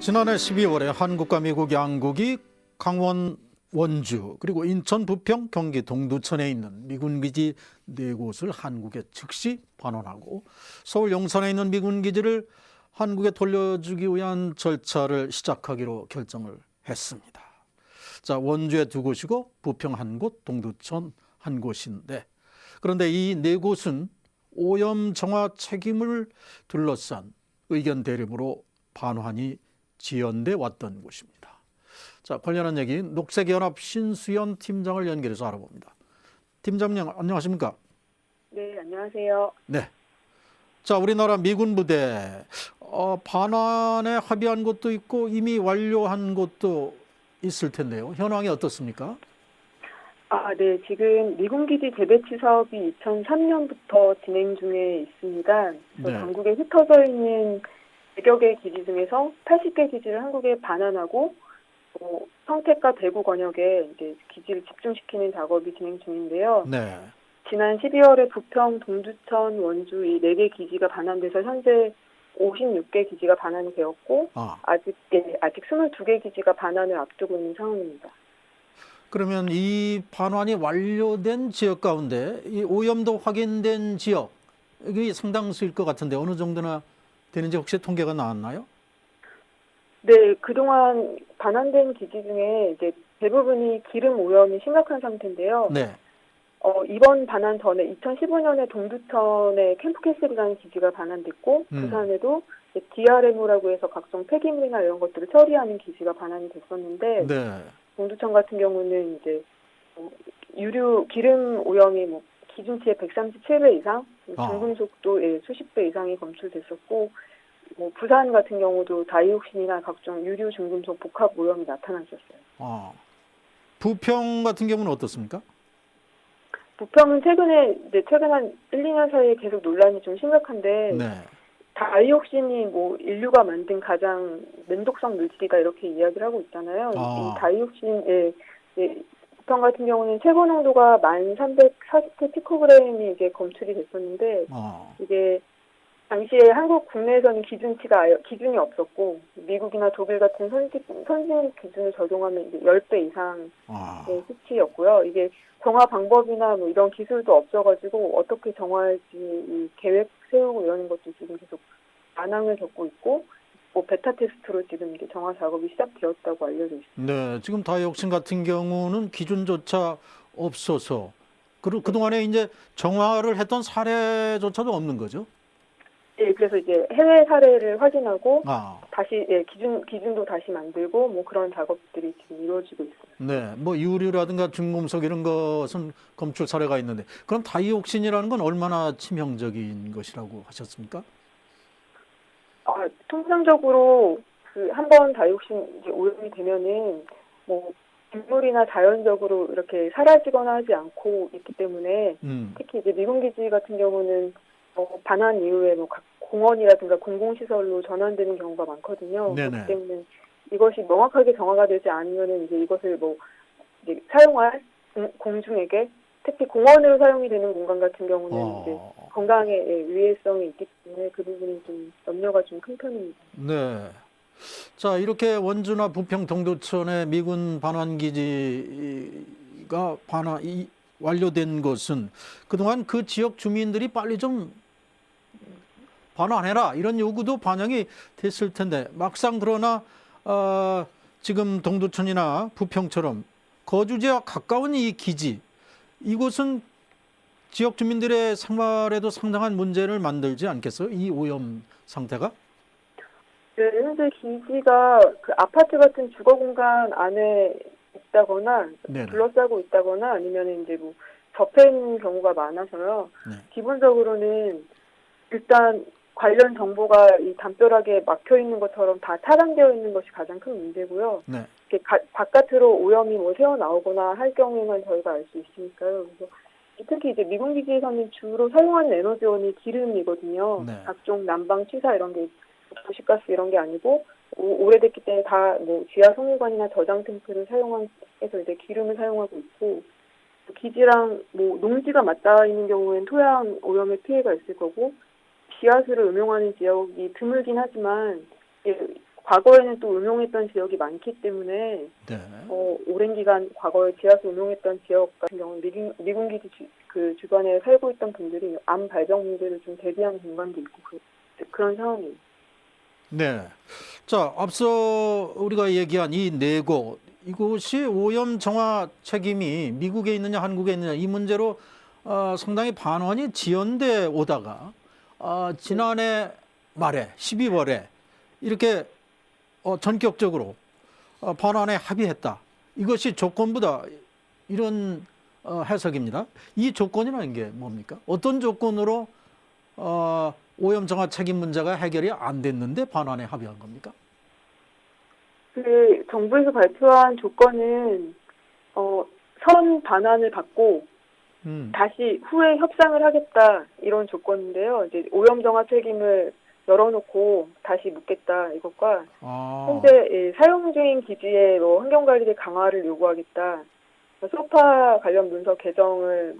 지난해 12월에 한국과 미국 양국이 강원 원주 그리고 인천 부평 경기 동두천에 있는 미군 기지 4곳을 한국에 즉시 반환하고 서울 용산에 있는 미군 기지를 한국에 돌려주기 위한 절차를 시작하기로 결정을 했습니다. 자, 원주에 2곳이고 부평 1곳, 동두천 1곳인데 그런데 이 4곳은 오염 정화 책임을 둘러싼 의견 대립으로 반환이 지연돼 왔던 곳입니다. 자, 관련한 얘기 녹색연합 신수연 팀장을 연결해서 알아봅니다. 팀장님 안녕하십니까? 네, 안녕하세요. 네. 자, 우리나라 미군 부대 반환에 합의한 곳도 있고 이미 완료한 곳도 있을 텐데요. 현황이 어떻습니까? 네, 지금 미군기지 재배치 사업이 2003년부터 진행 중에 있습니다. 네. 전국에 흩어져 있는 100여 개 기지 중에서 80개 기지를 한국에 반환하고 성택과 대구 권역에 이제 기지를 집중시키는 작업이 진행 중인데요. 네. 지난 12월에 부평, 동두천, 원주 이 4개 기지가 반환돼서 현재 56개 기지가 반환이 되었고 아직 22개 기지가 반환을 앞두고 있는 상황입니다. 그러면 이 반환이 완료된 지역 가운데 이 오염도 확인된 지역이 상당수일 것 같은데 어느 정도나 되는지 혹시 통계가 나왔나요? 네, 그동안 반환된 기지 중에 이제 대부분이 기름 오염이 심각한 상태인데요. 네. 이번 반환 전에 2015년에 동두천에 캠프캐슬이라는 기지가 반환됐고 부산에도 DRMO라고 해서 각종 폐기물이나 이런 것들을 처리하는 기지가 반환이 됐었는데 네. 동두천 같은 경우는 이제 유류 기름 오염이 기준치의 137배 이상, 중금속도 수십 배 이상이 검출됐었고, 부산 같은 경우도 다이옥신이나 각종 유류 중금속 복합 오염이 나타났었어요. 부평 같은 경우는 어떻습니까? 부평은 최근 한 1, 2년 사이에 계속 논란이 좀 심각한데, 네. 다이옥신이 인류가 만든 가장 맨독성 물질이다 이렇게 이야기를 하고 있잖아요. 이 다이옥신, 부평 같은 경우는 최고 농도가 1340회 피코그램이 이제 검출이 됐었는데, 이게 당시에 한국 국내에서는 기준이 없었고, 미국이나 독일 같은 선진국 기준을 적용하면 이제 10배 이상의 수치였고요. 이게 정화 방법이나 이런 기술도 없어가지고 어떻게 정화할지 이 계획 세우고 이러는 것도 지금 계속 난항을 겪고 있고, 베타 테스트로 지금 이제 정화 작업이 시작되었다고 알려져 있습니다. 네, 지금 다이옥신 같은 경우는 기준조차 없어서 그동안에 이제 정화를 했던 사례조차도 없는 거죠? 네, 그래서 이제 해외 사례를 확인하고 다시 기준도 다시 만들고 그런 작업들이 지금 이루어지고 있어요. 네, 유류라든가 중금속 이런 것은 검출 사례가 있는데 그럼 다이옥신이라는 건 얼마나 치명적인 것이라고 하셨습니까? 통상적으로 한번 다이옥신 이제 오염이 되면은 식물이나 자연적으로 이렇게 사라지거나 하지 않고 있기 때문에 특히 이제 미군 기지 같은 경우는 반환 이후에 각 공원이라든가 공공시설로 전환되는 경우가 많거든요. 네네. 그렇기 때문에 이것이 명확하게 정화가 되지 않으면은 이제 이것을 이제 사용할 공중에게 특히 공원으로 사용이 되는 공간 같은 경우는 이제 건강에 위해성이 있기 때문에 그 부분이 좀 염려가 좀 큰 편입니다. 네. 자, 이렇게 원주나 부평, 동두천의 미군 반환 기지가 완료된 것은 그동안 그 지역 주민들이 빨리 좀 반환해라 이런 요구도 반영이 됐을 텐데 막상 그러나 지금 동두천이나 부평처럼 거주지와 가까운 이 기지 이곳은 지역 주민들의 생활에도 상당한 문제를 만들지 않겠어요? 이 오염 상태가? 네, 현재 기지가 그 아파트 같은 주거 공간 안에 있다거나 둘러싸고 있다거나 아니면 이제 접해 있는 경우가 많아서요. 네. 기본적으로는 일단 관련 정보가 이 담벼락에 막혀 있는 것처럼 다 차단되어 있는 것이 가장 큰 문제고요. 네. 이렇게 바깥으로 오염이 새어 나오거나 할 경우에만 저희가 알 수 있으니까요. 그래서 특히 이제 미군 기지에서는 주로 사용하는 에너지원이 기름이거든요. 네. 각종 난방, 취사 이런 게 도시가스 이런 게 아니고 오래됐기 때문에 다 지하 송유관이나 저장 탱크를 사용해서 이제 기름을 사용하고 있고 기지랑 농지가 맞닿아 있는 경우에는 토양 오염의 피해가 있을 거고 지하수를 음용하는 지역이 드물긴 하지만 과거에는 또 운용했던 지역이 많기 때문에 네. 오랜 기간 과거에 지하수 운용했던 지역 같은 경우는 미군 기지 그 주변에 살고 있던 분들이 암 발병 문제를 좀 대비한 공간도 있고 그런 상황이에요. 네. 자, 앞서 우리가 얘기한 이 네 곳, 이곳이 오염 정화 책임이 미국에 있느냐 한국에 있느냐 이 문제로 상당히 반환이 지연돼 오다가 지난해 말에 12월에 이렇게 전격적으로 반환에 합의했다. 이것이 조건부다. 이런 해석입니다. 이 조건이라는 게 뭡니까? 어떤 조건으로 오염 정화 책임 문제가 해결이 안 됐는데 반환에 합의한 겁니까? 그 정부에서 발표한 조건은 선 반환을 받고 다시 후에 협상을 하겠다 이런 조건인데요. 이제 오염 정화 책임을 열어놓고 다시 묻겠다 이것과 현재 사용 중인 기지의 환경 관리의 강화를 요구하겠다. 소파 관련 문서 개정을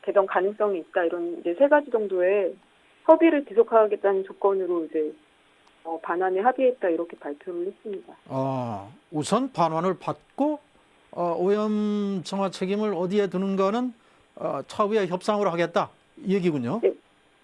개정 가능성이 있다 이런 이제 세 가지 정도의 협의를 지속하겠다는 조건으로 이제 반환에 합의했다 이렇게 발표를 했습니다. 우선 반환을 받고 오염 정화 책임을 어디에 두는가는 차후에 협상을 하겠다 이 얘기군요. 네.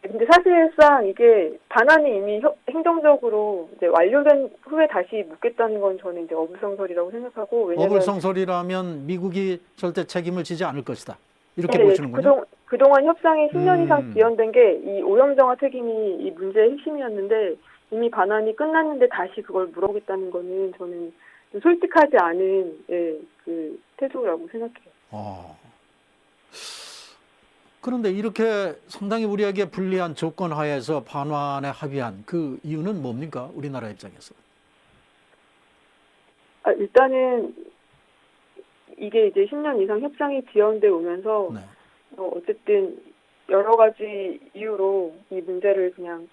근데 사실상 이게 반환이 이미 행정적으로 이제 완료된 후에 다시 묻겠다는 건 저는 이제 어불성설이라고 생각하고 왜냐면 어불성설이라면 미국이 절대 책임을 지지 않을 것이다. 이렇게 보시는군요. 그동안 협상이 10년 이상 지연된 게 이 오염 정화 책임이 이 문제의 핵심이었는데 이미 반환이 끝났는데 다시 그걸 물어보겠다는 거는 저는 좀 솔직하지 않은 그 태도라고 생각해요. 그런데 이렇게 상당히 우리에게 불리한 조건 하에서 반환에 합의한 그 이유는 뭡니까? 우리나라 입장에서. 일단은 이게 이제 10년 이상 협상이 지연돼 오면서 네. 어쨌든 여러 가지 이유로 이 문제를 그냥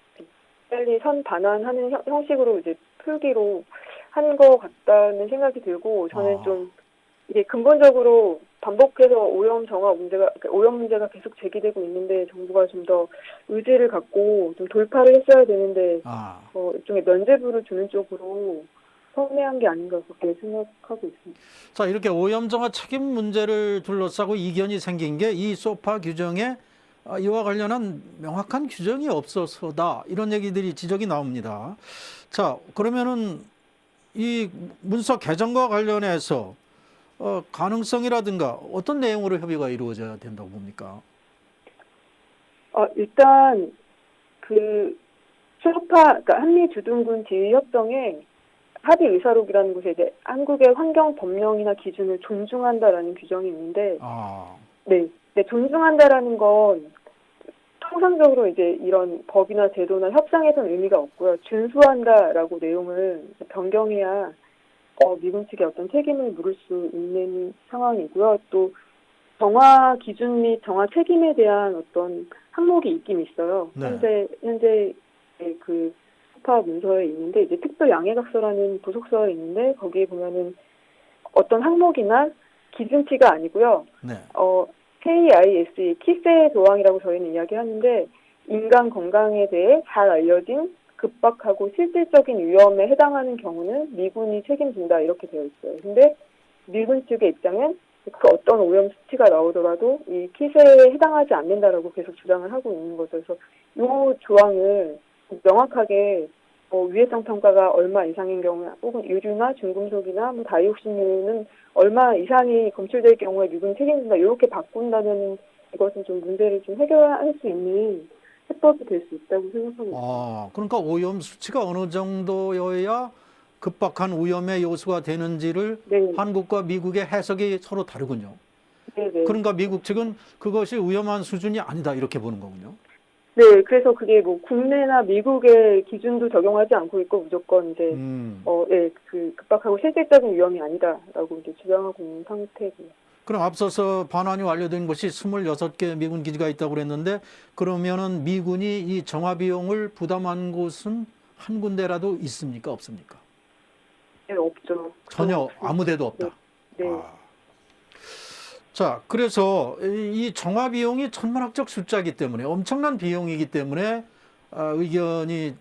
빨리 선 반환하는 형식으로 이제 풀기로 한 것 같다는 생각이 들고 저는 좀 이게 근본적으로 반복해서 오염 문제가 계속 제기되고 있는데 정부가 좀 더 의지를 갖고 좀 돌파를 했어야 되는데 일종의 면죄부를 주는 쪽으로 선회한 게 아닌가 그렇게 생각하고 있습니다. 자, 이렇게 오염 정화 책임 문제를 둘러싸고 이견이 생긴 게 이 소파 규정에 이와 관련한 명확한 규정이 없어서다 이런 얘기들이 지적이 나옵니다. 자, 그러면은 이 문서 개정과 관련해서 가능성이라든가 어떤 내용으로 협의가 이루어져야 된다고 봅니까? 일단 그러니까 한미주둔군 지휘협정에 합의 의사록이라는 곳에 이제 한국의 환경 법령이나 기준을 존중한다라는 규정이 있는데, 네, 존중한다라는 건 통상적으로 이제 이런 법이나 제도나 협상에서는 의미가 없고요. 준수한다라고 내용을 변경해야 미군 측에 어떤 책임을 물을 수 있는 상황이고요. 또 정화 기준 및 정화 책임에 대한 어떤 항목이 있긴 있어요. 네. 현재 그 소파 문서에 있는데 이제 특별 양해각서라는 부속서에 있는데 거기에 보면은 어떤 항목이나 기준치가 아니고요. 네. KISE 키세 조항이라고 저희는 이야기하는데 인간 건강에 대해 잘 알려진 급박하고 실질적인 위험에 해당하는 경우는 미군이 책임진다 이렇게 되어 있어요. 근데 미군 측의 입장은 그 어떤 오염 수치가 나오더라도 이 키세에 해당하지 않는다라고 계속 주장을 하고 있는 거죠. 그래서 이 조항을 명확하게 위해성 평가가 얼마 이상인 경우나 혹은 유류나 중금속이나 다이옥신류는 얼마 이상이 검출될 경우에 미군 책임진다 이렇게 바꾼다면 이것은 좀 문제를 좀 해결할 수 있는 해법이 될 수 있다고 생각합니다. 그러니까 오염 수치가 어느 정도여야 급박한 오염의 요소가 되는지를 네. 한국과 미국의 해석이 서로 다르군요. 네네. 그러니까 미국 측은 그것이 위험한 수준이 아니다 이렇게 보는 거군요. 네, 그래서 그게 국내나 미국의 기준도 적용하지 않고 있고 무조건 이제 그 급박하고 실질적인 위험이 아니다라고 이제 주장하고 있는 상태고요. 그럼 앞서서 반환이 완료된 곳이 26개 미군 기지가 있다고 그랬는데 그러면은 미군이 이 정화 비용을 부담한 곳은 한 군데라도 있습니까? 없습니까? 네, 없죠. 전혀 아무 데도 없다. 네. 자, 그래서 이 정화 비용이 천문학적 숫자이기 때문에 엄청난 비용이기 때문에 의견이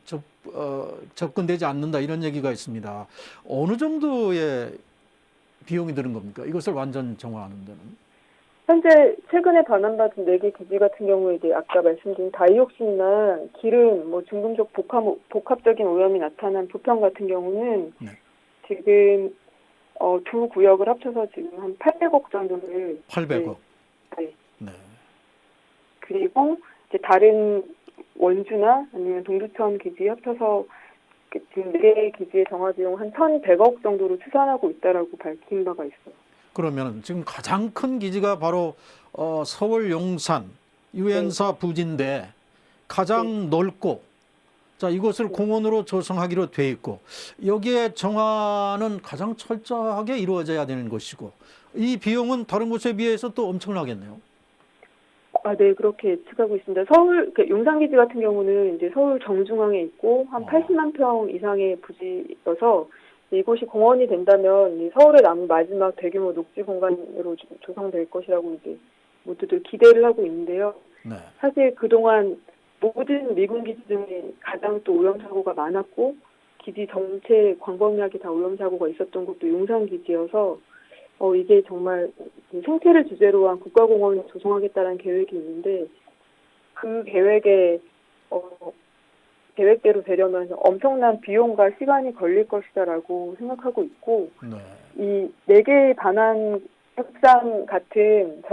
접근되지 않는다 이런 얘기가 있습니다. 어느 정도의 비용이 드는 겁니까? 이것을 완전 정화하는 데는? 현재 최근에 반환받은 4개 기지 같은 경우에 이제 아까 말씀드린 다이옥신이나 기름, 뭐 중금속 복합적인 오염이 나타난 부평 같은 경우는 네. 지금 두 구역을 합쳐서 지금 한 800억 정도를 800억. 네. 네. 그리고 이제 다른 원주나 아니면 동두천 기지 합쳐서 지금 4개 기지의 정화 비용 한 1,100억 정도로 추산하고 있다라고 밝힌 바가 있어요. 그러면 지금 가장 큰 기지가 바로 서울 용산 유엔사 부지인데 가장 넓고 자 이것을 공원으로 조성하기로 돼 있고 여기에 정화는 가장 철저하게 이루어져야 되는 것이고 이 비용은 다른 곳에 비해서 또 엄청나겠네요. 네, 그렇게 예측하고 있습니다. 서울 용산 기지 같은 경우는 이제 서울 정중앙에 있고 한 80만 평 이상의 부지여서 이곳이 공원이 된다면 서울에 남은 마지막 대규모 녹지 공간으로 조성될 것이라고 이제 모두들 기대를 하고 있는데요. 네. 사실 그동안 모든 미군 기지 중에 가장 또 오염 사고가 많았고 기지 전체 광범위하게 다 오염 사고가 있었던 곳도 용산 기지여서 이게 정말 생태를 주제로 한 국가공원을 조성하겠다는 계획이 있는데 그 계획대로 되려면 엄청난 비용과 시간이 걸릴 것이다라고 생각하고 있고 네. 이 4개의 반환 협상 같은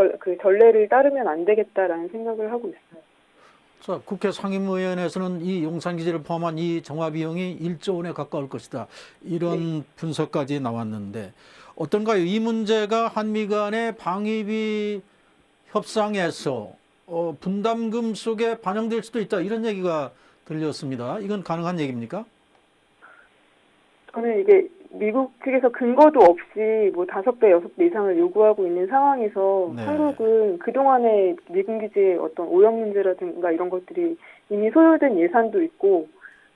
전례를 따르면 안 되겠다라는 생각을 하고 있어요. 자, 국회 상임위원회에서는 이 용산기지를 포함한 이 정화 비용이 1조 원에 가까울 것이다. 이런 분석까지 나왔는데 어떤가요? 이 문제가 한미 간의 방위비 협상에서 분담금 속에 반영될 수도 있다. 이런 얘기가 들렸습니다. 이건 가능한 얘기입니까? 저는 이게 미국 측에서 근거도 없이 뭐 5배, 6배 이상을 요구하고 있는 상황에서 네. 한국은 그동안의 미군 기지의 어떤 오염 문제라든가 이런 것들이 이미 소요된 예산도 있고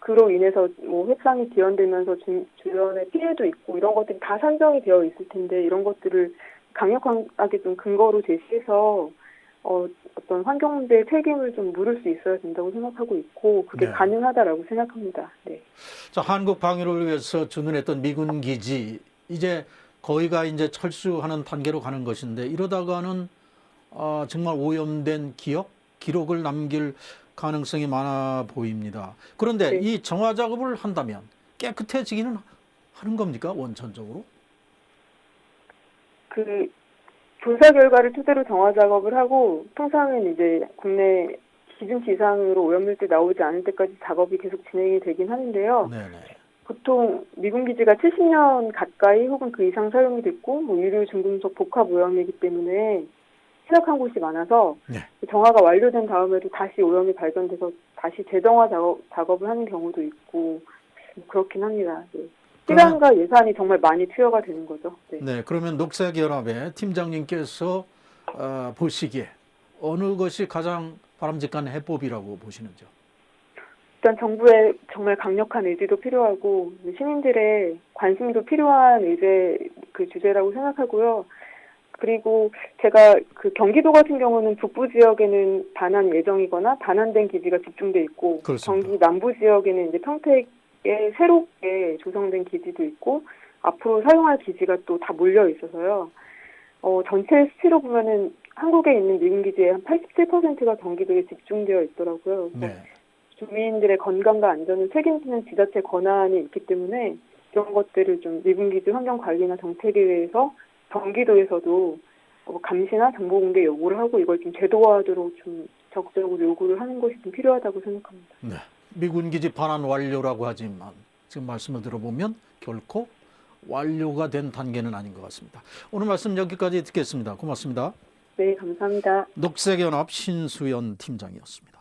그로 인해서 뭐 협상이 지연되면서 주변의 피해도 있고 이런 것들이 다 산정이 되어 있을 텐데 이런 것들을 강력하게 좀 근거로 제시해서 어떤 환경 문제의 책임을 좀 물을 수 있어야 된다고 생각하고 있고 그게 네. 가능하다라고 생각합니다. 네. 자, 한국 방위를 위해서 주둔했던 미군 기지 이제 거의가 이제 철수하는 단계로 가는 것인데 이러다가는 정말 오염된 기록을 남길 가능성이 많아 보입니다. 그런데 네. 이 정화 작업을 한다면 깨끗해지기는 하는 겁니까? 원천적으로? 그 조사 결과를 토대로 정화 작업을 하고 통상은 이제 국내 기준치 이상으로 오염물질 나오지 않을 때까지 작업이 계속 진행이 되긴 하는데요. 네네. 보통 미군 기지가 70년 가까이 혹은 그 이상 사용이 됐고 뭐 유류 중금속 복합 오염이기 때문에 희석한 곳이 많아서 네. 정화가 완료된 다음에도 다시 오염이 발견돼서 다시 재정화 작업을 하는 경우도 있고 그렇긴 합니다. 네. 시간과 예산이 정말 많이 투여가 되는 거죠. 네. 네, 그러면 녹색연합의 팀장님께서 보시기에 어느 것이 가장 바람직한 해법이라고 보시는지요? 일단 정부의 정말 강력한 의지도 필요하고 시민들의 관심도 필요한 주제라고 생각하고요. 그리고 제가 그 경기도 같은 경우는 북부 지역에는 반환 예정이거나 반환된 기지가 집중돼 있고 그렇습니다. 경기 남부 지역에는 이제 평택에 새롭게 조성된 기지도 있고 앞으로 사용할 기지가 또 다 몰려 있어서요. 전체 수치로 보면은 한국에 있는 미군 기지의 한 87%가 경기도에 집중되어 있더라고요. 네. 주민들의 건강과 안전을 책임지는 지자체 권한이 있기 때문에 이런 것들을 좀 미군 기지 환경 관리나 정책에 대해서 경기도에서도 감시나 정보 공개 요구를 하고 이걸 좀 제도화하도록 좀 적극적으로 요구를 하는 것이 좀 필요하다고 생각합니다. 네. 미군 기지 반환 완료라고 하지만 지금 말씀을 들어보면 결코 완료가 된 단계는 아닌 것 같습니다. 오늘 말씀 여기까지 듣겠습니다. 고맙습니다. 네, 감사합니다. 녹색연합 신수연 팀장이었습니다.